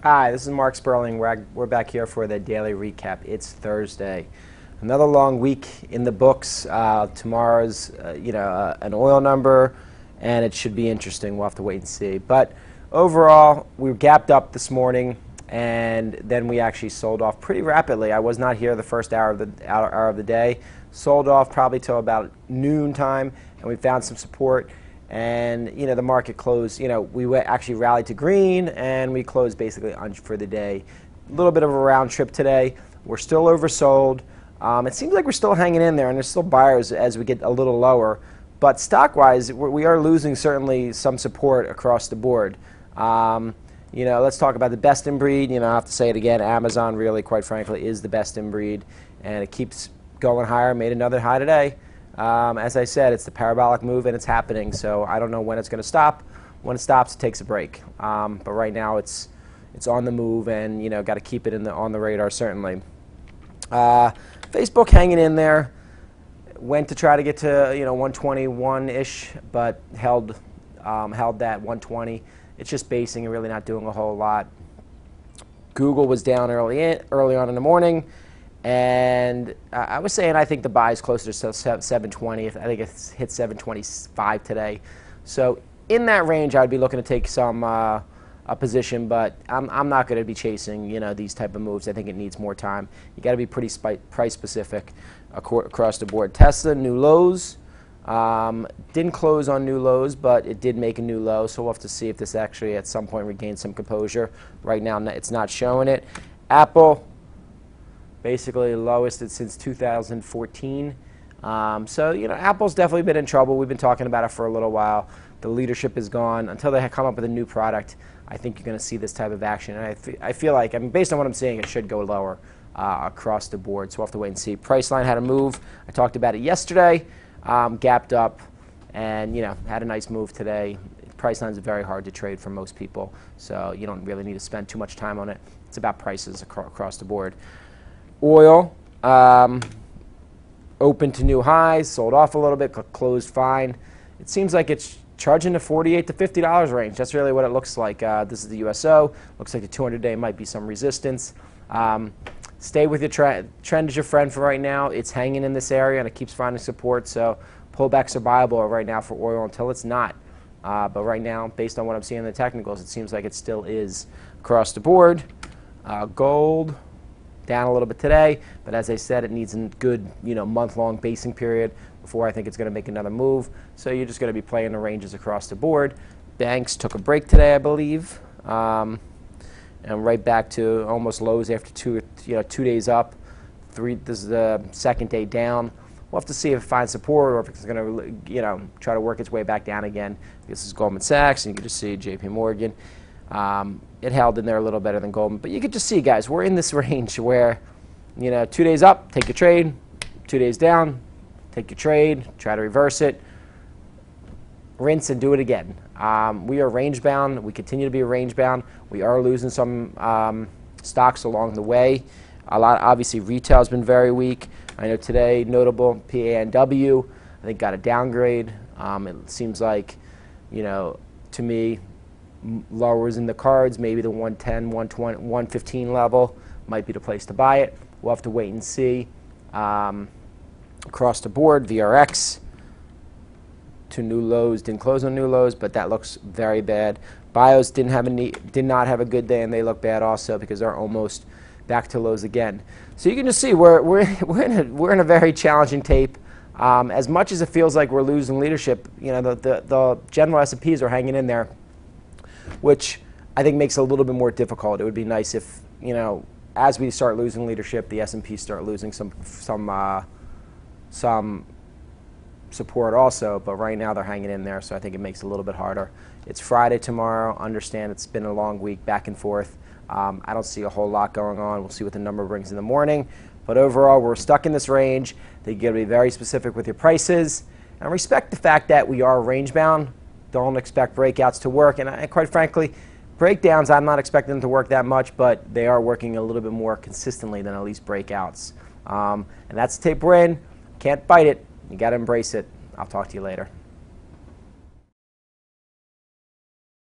Hi, this is Marc Sperling. We're back here for the daily recap. It's Thursday. Another long week in the books. Tomorrow's, an oil number, and it should be interesting. We'll have to wait and see. But overall, we were gapped up this morning, and then we actually sold off pretty rapidly. I was not here the first hour of the day. Sold off probably till about noon time, and we found some support. And the market closed. We actually rallied to green, and we closed basically for the day. A little bit of a round trip today. We're still oversold. It seems like we're still hanging in there, and there's still buyers as we get a little lower. But stock-wise, we are losing certainly some support across the board. Let's talk about the best in breed. I have to say it again. Amazon really, quite frankly, is the best in breed, and it keeps going higher. Made another high today. As I said, it's the parabolic move, and it's happening, so I don't know when it's going to stop. When it stops, it takes a break. But right now, it's on the move, and got to keep it on the radar, certainly. Facebook hanging in there. Went to try to get to 121-ish, but held that 120. It's just basing and really not doing a whole lot. Google was down early on in the morning. And I was saying I think the buy is closer to 720. I think it's hit 725 today. So in that range, I'd be looking to take some a position, but I'm not going to be chasing these type of moves. I think it needs more time. You got to be pretty price specific across the board. Tesla new lows. Didn't close on new lows, but it did make a new low. So we'll have to see if this actually at some point regains some composure. Right now, it's not showing it. Apple. Basically lowest since 2014. Apple's definitely been in trouble. We've been talking about it for a little while. The leadership is gone. Until they come up with a new product, I think you're going to see this type of action. And I feel like, based on what I'm seeing, it should go lower across the board. So we'll have to wait and see. Price line had a move. I talked about it yesterday. Gapped up and had a nice move today. Price lines are very hard to trade for most people, so you don't really need to spend too much time on it. It's about prices across the board. Oil, open to new highs, sold off a little bit, closed fine. It seems like it's charging the $48 to $50 range. That's really what it looks like. This is the USO. Looks like the 200-day might be some resistance. Stay with your trend is your friend for right now. It's hanging in this area, and it keeps finding support. So pullbacks are viable right now for oil until it's not. But right now, based on what I'm seeing in the technicals, it seems like it still is across the board. Gold. Down a little bit today, but as I said, it needs a good, month-long basing period before I think it's going to make another move. So you're just going to be playing the ranges across the board. Banks took a break today, I believe, and right back to almost lows after 2 days up. This is the second day down. We'll have to see if it finds support or if it's going to, try to work its way back down again. This is Goldman Sachs, and you can just see J.P. Morgan. It held in there a little better than Goldman. But you could just see, guys, we're in this range where, 2 days up, take your trade. 2 days down, take your trade. Try to reverse it. Rinse and do it again. We are range bound. We continue to be range bound. We are losing some stocks along the way. Obviously, retail has been very weak. I know today, notable, PANW, I think got a downgrade. It seems like, to me, lowers in the cards, maybe the 110, 120, 115 level might be the place to buy it. We'll have to wait and see. Across the board, VRX to new lows, didn't close on new lows, but that looks very bad. Bios did not have a good day, and they look bad also because they're almost back to lows again. So you can just see we're in a very challenging tape. As much as it feels like we're losing leadership, the general S&Ps are hanging in there, which I think makes it a little bit more difficult. It would be nice if, as we start losing leadership, the S&P start losing some support also. But right now they're hanging in there, so I think it makes it a little bit harder. It's Friday tomorrow. Understand it's been a long week, back and forth. I don't see a whole lot going on. We'll see what the number brings in the morning. But overall, we're stuck in this range. You've got to be very specific with your prices and respect the fact that we are range bound. Don't expect breakouts to work, and quite frankly, breakdowns, I'm not expecting them to work that much, but they are working a little bit more consistently than at least breakouts. And that's the tape we're in. Can't fight it. You got to embrace it. I'll talk to you later.